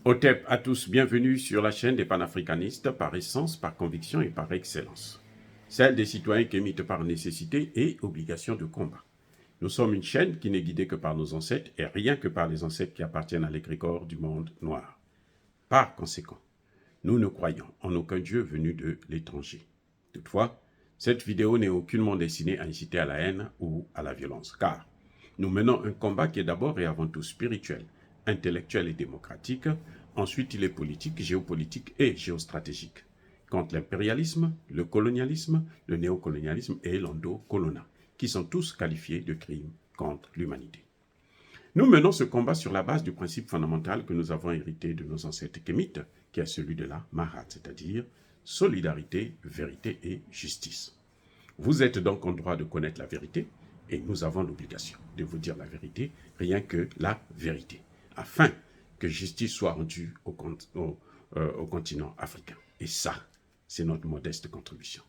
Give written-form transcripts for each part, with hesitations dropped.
Otep à tous, bienvenue sur la chaîne des panafricanistes par essence, par conviction et par excellence. Celle des citoyens qui émitent par nécessité et obligation de combat. Nous sommes une chaîne qui n'est guidée que par nos ancêtres et rien que par les ancêtres qui appartiennent à l'égrégore du monde noir. Par conséquent, nous ne croyons en aucun Dieu venu de l'étranger. Toutefois, cette vidéo n'est aucunement destinée à inciter à la haine ou à la violence, car nous menons un combat qui est d'abord et avant tout spirituel, intellectuel et démocratique. Ensuite, il est politique, géopolitique et géostratégique, contre l'impérialisme, le colonialisme, le néocolonialisme et l'endocolonat, qui sont tous qualifiés de crimes contre l'humanité. Nous menons ce combat sur la base du principe fondamental que nous avons hérité de nos ancêtres kémites, qui est celui de la Mahat, c'est-à-dire solidarité, vérité et justice. Vous êtes donc en droit de connaître la vérité, et nous avons l'obligation de vous dire la vérité, rien que la vérité, afin que justice soit rendue au continent africain. Et ça, c'est notre modeste contribution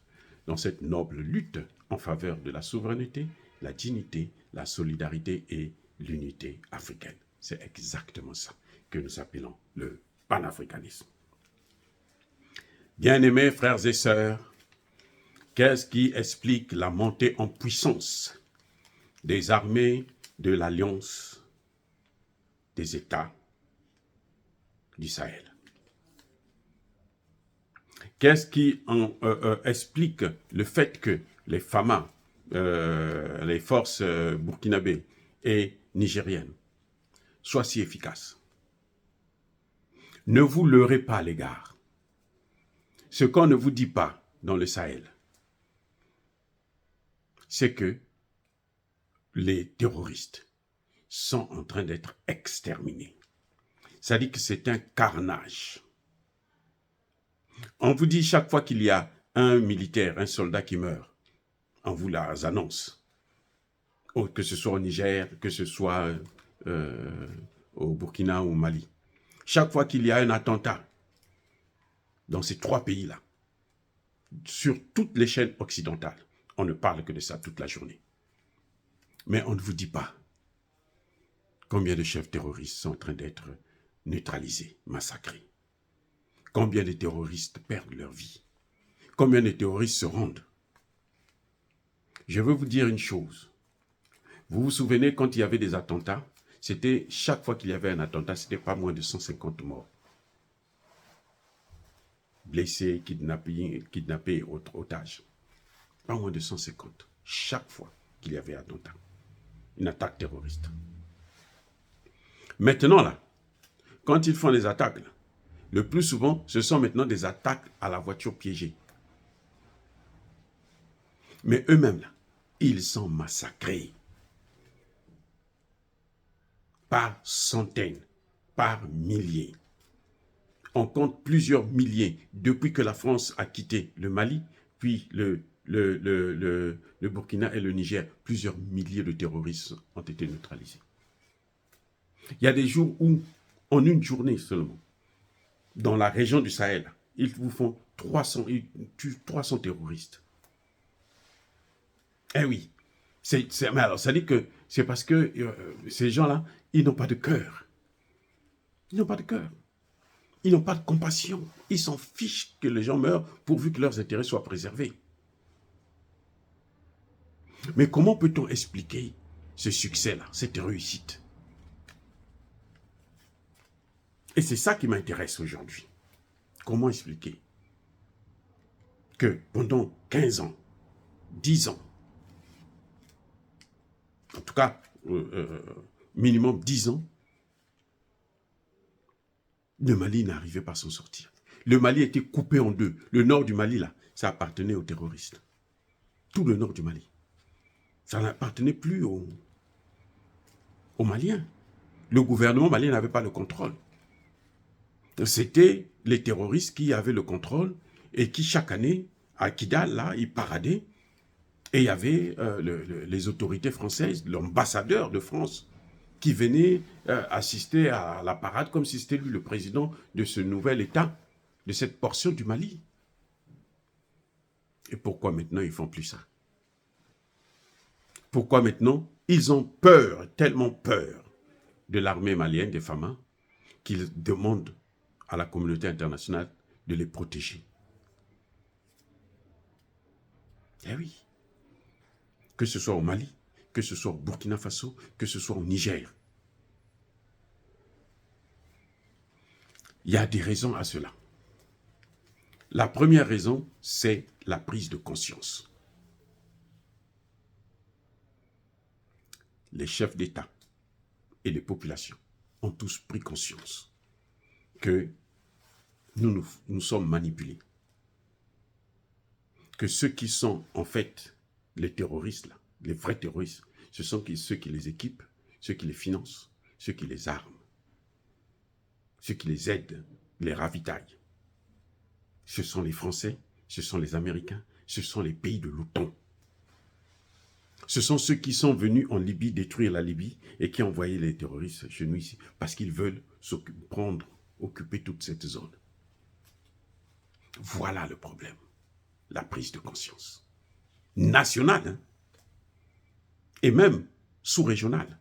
dans cette noble lutte en faveur de la souveraineté, la dignité, la solidarité et l'unité africaine. C'est exactement ça que nous appelons le panafricanisme. Bien-aimés frères et sœurs, qu'est-ce qui explique la montée en puissance des armées de l'Alliance des États du Sahel? Qu'est-ce qui explique le fait que les FAMA, les forces burkinabées et nigériennes, soient si efficaces? Ne vous leurrez pas, les gars. Ce qu'on ne vous dit pas dans le Sahel, c'est que les terroristes sont en train d'être exterminés. Ça dit que c'est un carnage. On vous dit chaque fois qu'il y a un militaire, un soldat qui meurt, on vous les annonce. Que ce soit au Niger, que ce soit au Burkina ou au Mali. Chaque fois qu'il y a un attentat dans ces trois pays-là, sur toutes les chaînes occidentales, on ne parle que de ça toute la journée. Mais on ne vous dit pas combien de chefs terroristes sont en train d'être neutralisés, massacrés. Combien de terroristes perdent leur vie. Combien de terroristes se rendent. Je veux vous dire une chose. Vous vous souvenez quand il y avait des attentats, c'était chaque fois qu'il y avait un attentat, c'était pas moins de 150 morts. Blessés, kidnappés, otages. Pas moins de 150. Chaque fois qu'il y avait un attentat. Une attaque terroriste. Maintenant là, quand ils font les attaques, là, le plus souvent, ce sont maintenant des attaques à la voiture piégée. Mais eux-mêmes là, ils sont massacrés. Par centaines, par milliers. On compte plusieurs milliers depuis que la France a quitté le Mali, puis le Burkina et le Niger. Plusieurs milliers de terroristes ont été neutralisés. Il y a des jours où, en une journée seulement, dans la région du Sahel, ils vous font 300, ils tuent 300 terroristes. Eh oui, mais alors ça dit que c'est parce que ces gens-là, ils n'ont pas de cœur. Ils n'ont pas de cœur. Ils n'ont pas de compassion. Ils s'en fichent que les gens meurent pourvu que leurs intérêts soient préservés. Mais comment peut-on expliquer ce succès-là, cette réussite? Et c'est ça qui m'intéresse aujourd'hui. Comment expliquer que pendant 15 ans, 10 ans, en tout cas, minimum 10 ans, le Mali n'arrivait pas à s'en sortir. Le Mali était coupé en deux. Le nord du Mali, là, ça appartenait aux terroristes. Tout le nord du Mali. Ça n'appartenait plus aux Maliens. Le gouvernement malien n'avait pas le contrôle. C'était les terroristes qui avaient le contrôle et qui, chaque année, à Kidal, là, ils paradaient. Et il y avait les autorités françaises, l'ambassadeur de France, qui venait assister à la parade comme si c'était lui le président de ce nouvel État, de cette portion du Mali. Et pourquoi maintenant ils ne font plus ça? Pourquoi maintenant ils ont peur, tellement peur de l'armée malienne, des FAMA, qu'ils demandent à la communauté internationale de les protéger. Eh oui. Que ce soit au Mali, que ce soit au Burkina Faso, que ce soit au Niger. Il y a des raisons à cela. La première raison, c'est la prise de conscience. Les chefs d'État et les populations ont tous pris conscience que nous sommes manipulés. Que ceux qui sont en fait les terroristes, là, les vrais terroristes, ce sont ceux qui les équipent, ceux qui les financent, ceux qui les arment, ceux qui les aident, les ravitaillent. Ce sont les Français, ce sont les Américains, ce sont les pays de l'OTAN. Ce sont ceux qui sont venus en Libye détruire la Libye et qui ont envoyé les terroristes chez nous ici parce qu'ils veulent occuper toute cette zone. Voilà le problème. La prise de conscience. Nationale, hein, et même sous-régionale.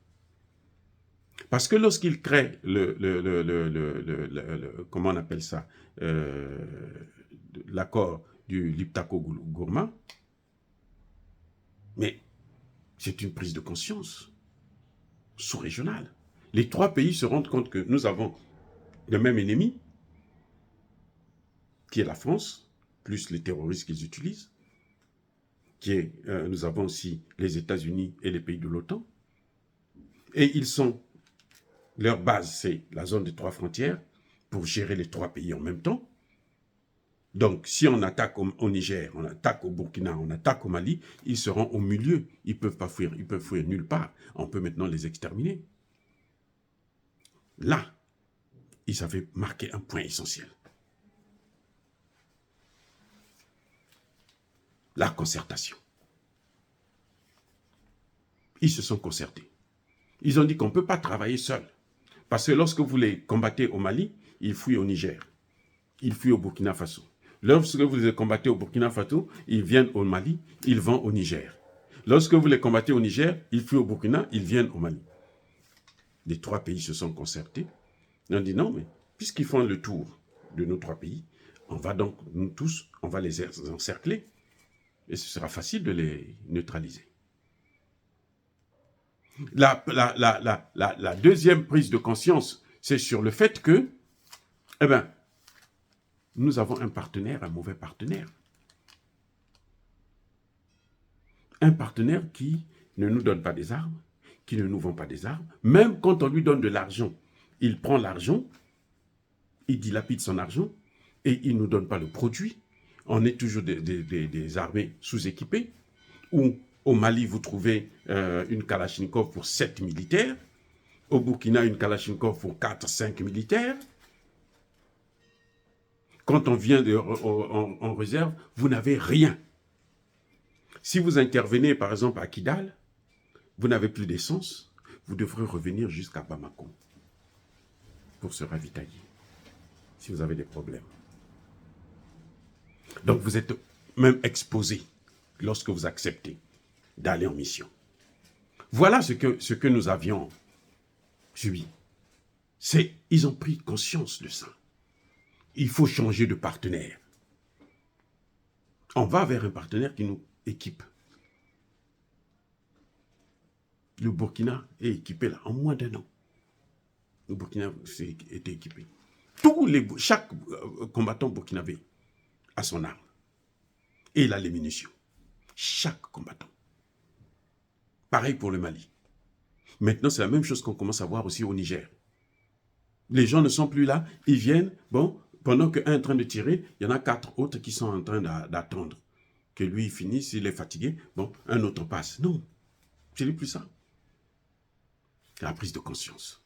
Parce que lorsqu'ils créent comment on appelle ça, l'accord du Liptako-Gourma, mais c'est une prise de conscience sous-régionale. Les trois pays se rendent compte que nous avons le même ennemi, qui est la France, plus les terroristes qu'ils utilisent, nous avons aussi les États-Unis et les pays de l'OTAN, et leur base, c'est la zone des trois frontières, pour gérer les trois pays en même temps. Donc, si on attaque au Niger, on attaque au Burkina, on attaque au Mali, ils seront au milieu. Ils ne peuvent pas fuir, ils peuvent fuir nulle part. On peut maintenant les exterminer. Là, ils avaient marqué un point essentiel. La concertation. Ils se sont concertés. Ils ont dit qu'on ne peut pas travailler seul. Parce que lorsque vous les combattez au Mali, ils fuient au Niger. Ils fuient au Burkina Faso. Lorsque vous les combattez au Burkina Faso, ils viennent au Mali, ils vont au Niger. Lorsque vous les combattez au Niger, ils fuient au Burkina, ils viennent au Mali. Les trois pays se sont concertés. Ils ont dit non, mais puisqu'ils font le tour de nos trois pays, on va donc, nous tous, on va les encercler. Et ce sera facile de les neutraliser. La deuxième prise de conscience, c'est sur le fait que, eh bien, nous avons un partenaire, un mauvais partenaire. Un partenaire qui ne nous donne pas des armes, qui ne nous vend pas des armes. Même quand on lui donne de l'argent, il prend l'argent, il dilapide son argent et il ne nous donne pas le produit. On est toujours des armées sous-équipées. Ou au Mali, vous trouvez une Kalachnikov pour 7 militaires. Au Burkina, une Kalachnikov pour 4-5 militaires. Quand on vient en réserve, vous n'avez rien. Si vous intervenez, par exemple, à Kidal, vous n'avez plus d'essence, vous devrez revenir jusqu'à Bamako pour se ravitailler, si vous avez des problèmes. Donc, vous êtes même exposé lorsque vous acceptez d'aller en mission. Voilà ce que nous avions subi. Ils ont pris conscience de ça. Il faut changer de partenaire. On va vers un partenaire qui nous équipe. Le Burkina est équipé là, en moins d'1 an. Le Burkina était équipé. Chaque combattant burkinabé a son arme. Et il a les munitions. Chaque combattant. Pareil pour le Mali. Maintenant, c'est la même chose qu'on commence à voir aussi au Niger. Les gens ne sont plus là, ils viennent, bon, pendant qu'un est en train de tirer, il y en a 4 autres qui sont en train d'attendre que lui finisse, s'il est fatigué, bon, un autre passe. Non, ce n'est plus ça. C'est la prise de conscience.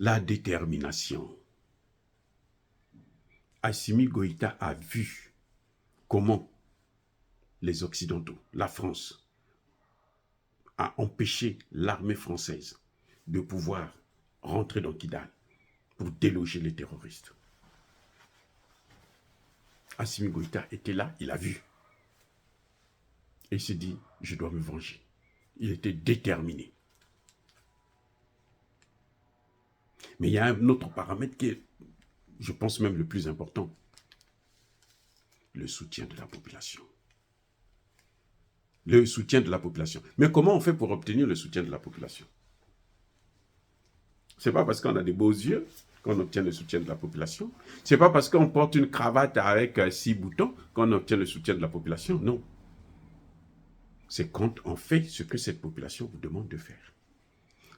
La détermination. Assimi Goïta a vu comment les Occidentaux, la France, a empêché l'armée française de pouvoir rentrer dans Kidal pour déloger les terroristes. Assimi Goïta était là, il a vu. Et il s'est dit, je dois me venger. Il était déterminé. Mais il y a un autre paramètre qui est, je pense même le plus important. Le soutien de la population. Le soutien de la population. Mais comment on fait pour obtenir le soutien de la population? Ce n'est pas parce qu'on a des beaux yeux qu'on obtient le soutien de la population. Ce n'est pas parce qu'on porte une cravate avec 6 boutons qu'on obtient le soutien de la population. Non. C'est quand on fait ce que cette population vous demande de faire.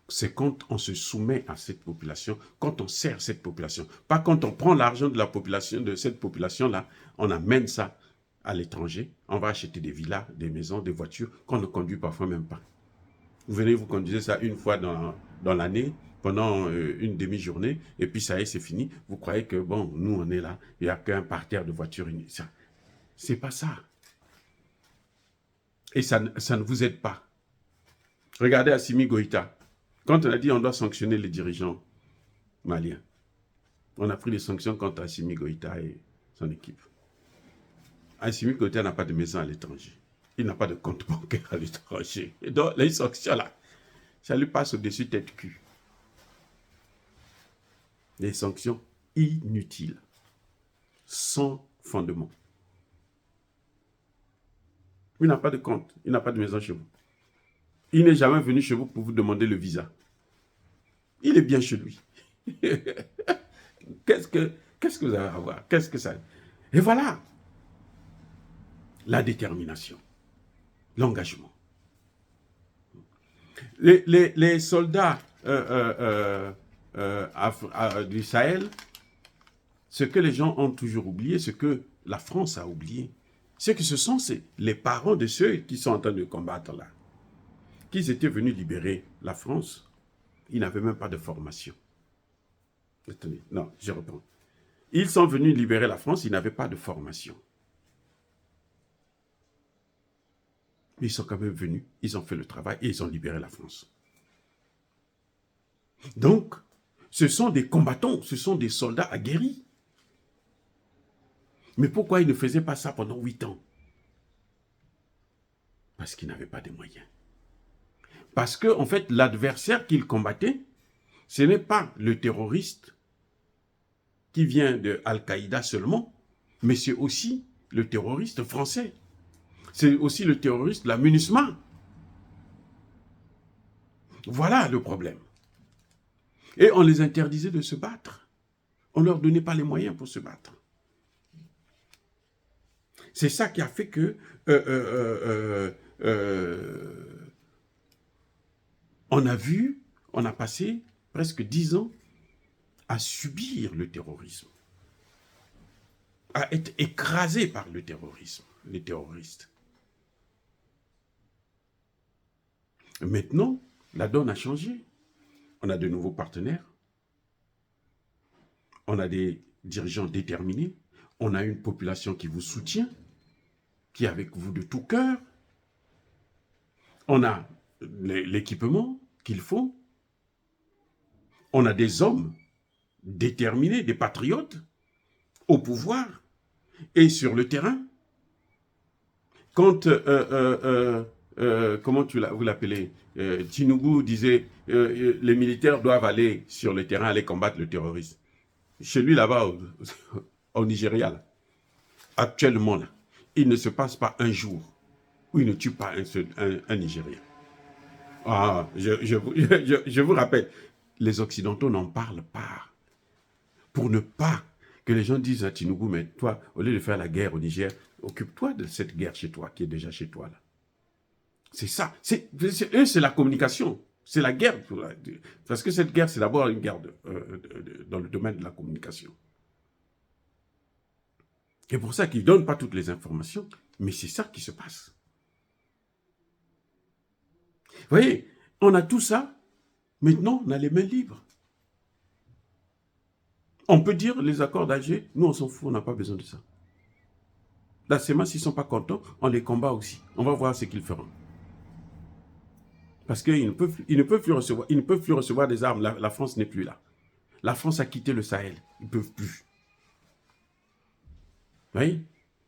C'est quand on se soumet à cette population, quand on sert cette population. Pas quand on prend l'argent de la population, de cette population-là, on amène ça à l'étranger, on va acheter des villas, des maisons, des voitures qu'on ne conduit parfois même pas. Vous venez, vous conduisez ça une fois dans l'année, pendant une demi-journée, et puis ça y est, c'est fini. Vous croyez que, bon, nous, on est là, il n'y a qu'un parterre de voitures. C'est pas ça. Et ça ne vous aide pas. Regardez Assimi Goïta. Quand on a dit qu'on doit sanctionner les dirigeants maliens, on a pris des sanctions contre Assimi Goïta et son équipe. Assimi Goïta n'a pas de maison à l'étranger. Il n'a pas de compte bancaire à l'étranger. Et donc, les sanctions là, ça lui passe au-dessus tête-cul. Des sanctions inutiles, sans fondement. Il n'a pas de compte, il n'a pas de maison chez vous. Il n'est jamais venu chez vous pour vous demander le visa. Il est bien chez lui. Qu'est-ce que vous avez à voir? Qu'est-ce que ça... Et voilà. La détermination. L'engagement. Les soldats du Sahel, ce que les gens ont toujours oublié, ce que la France a oublié, c'est que ce sont les parents de ceux qui sont en train de combattre là. Qu'ils étaient venus libérer la France, ils n'avaient même pas de formation. Attendez, non, je reprends. Ils sont venus libérer la France, ils n'avaient pas de formation. Mais ils sont quand même venus, ils ont fait le travail et ils ont libéré la France. Donc, ce sont des combattants, ce sont des soldats aguerris. Mais pourquoi ils ne faisaient pas ça pendant 8 ans? Parce qu'ils n'avaient pas de moyens. Parce que, en fait, l'adversaire qu'ils combattaient, ce n'est pas le terroriste qui vient de Al-Qaïda seulement, mais c'est aussi le terroriste français. C'est aussi le terroriste, la MINUSMA. Voilà le problème. Et on les interdisait de se battre. On ne leur donnait pas les moyens pour se battre. C'est ça qui a fait que on a passé presque 10 ans à subir le terrorisme, à être écrasé par le terrorisme, les terroristes. Maintenant, la donne a changé. On a de nouveaux partenaires. On a des dirigeants déterminés. On a une population qui vous soutient, qui est avec vous de tout cœur. On a l'équipement qu'il faut. On a des hommes déterminés, des patriotes, au pouvoir et sur le terrain. Quand, comment vous l'appelez, Tinubu disait, les militaires doivent aller sur le terrain, aller combattre le terrorisme. Chez lui, là-bas, au Nigeria, là, actuellement, là, il ne se passe pas un jour où il ne tue pas un Nigérien. Ah, je vous rappelle, les Occidentaux n'en parlent pas. Pour ne pas que les gens disent à Tinubu, mais toi, au lieu de faire la guerre au Niger, occupe-toi de cette guerre chez toi, qui est déjà chez toi, là. C'est ça. C'est la communication. C'est la guerre. Parce que cette guerre, c'est d'abord une guerre dans le domaine de la communication. C'est pour ça qu'ils ne donnent pas toutes les informations, mais c'est ça qui se passe. Vous voyez, on a tout ça, maintenant on a les mains libres. On peut dire les accords d'Alger, nous on s'en fout, on n'a pas besoin de ça. La SEMA, s'ils ne sont pas contents, on les combat aussi. On va voir ce qu'ils feront. Parce qu'ils ne peuvent plus recevoir des armes. La France n'est plus là. La France a quitté le Sahel. Ils ne peuvent plus. Vous voyez?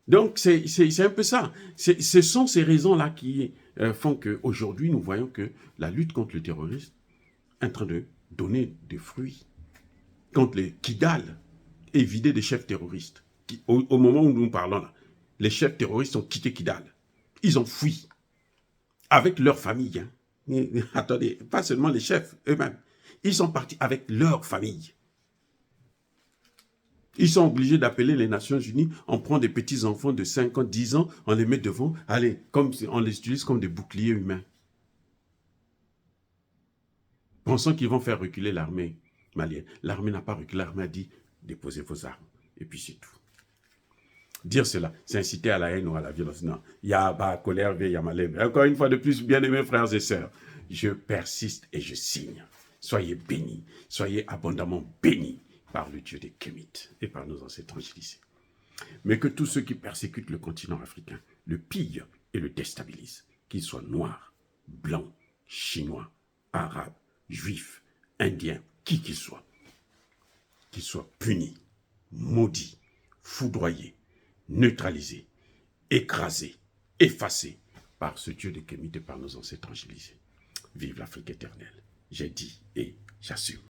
Donc, c'est un peu ça. Ce sont ces raisons-là qui font qu'aujourd'hui, nous voyons que la lutte contre le terrorisme est en train de donner des fruits. contre les Kidal est vidé des chefs terroristes. Au moment où nous parlons là, les chefs terroristes ont quitté Kidal. Ils ont fui avec leur famille. Hein. Attendez, pas seulement les chefs eux-mêmes. Ils sont partis avec leur famille. Ils sont obligés d'appeler les Nations Unies, on prend des petits-enfants de 5 ans, 10 ans, on les met devant, allez, on les utilise comme des boucliers humains. Pensant qu'ils vont faire reculer l'armée malienne. L'armée n'a pas reculé, l'armée a dit, déposez vos armes. Et puis c'est tout. Dire cela, c'est inciter à la haine ou à la violence. Non, il y a pas colère, il y a malheur. Mais encore une fois de plus, bien-aimés frères et sœurs, je persiste et je signe. Soyez bénis, soyez abondamment bénis par le Dieu des Kémites et par nos ancêtres angélisés. Mais que tous ceux qui persécutent le continent africain le pillent et le déstabilisent, qu'ils soient noirs, blancs, chinois, arabes, juifs, indiens, qui qu'ils soient punis, maudits, foudroyés, neutralisés, écrasés, effacés par ce Dieu des Kémites et par nos ancêtres angélisés. Vive l'Afrique éternelle. J'ai dit et j'assume.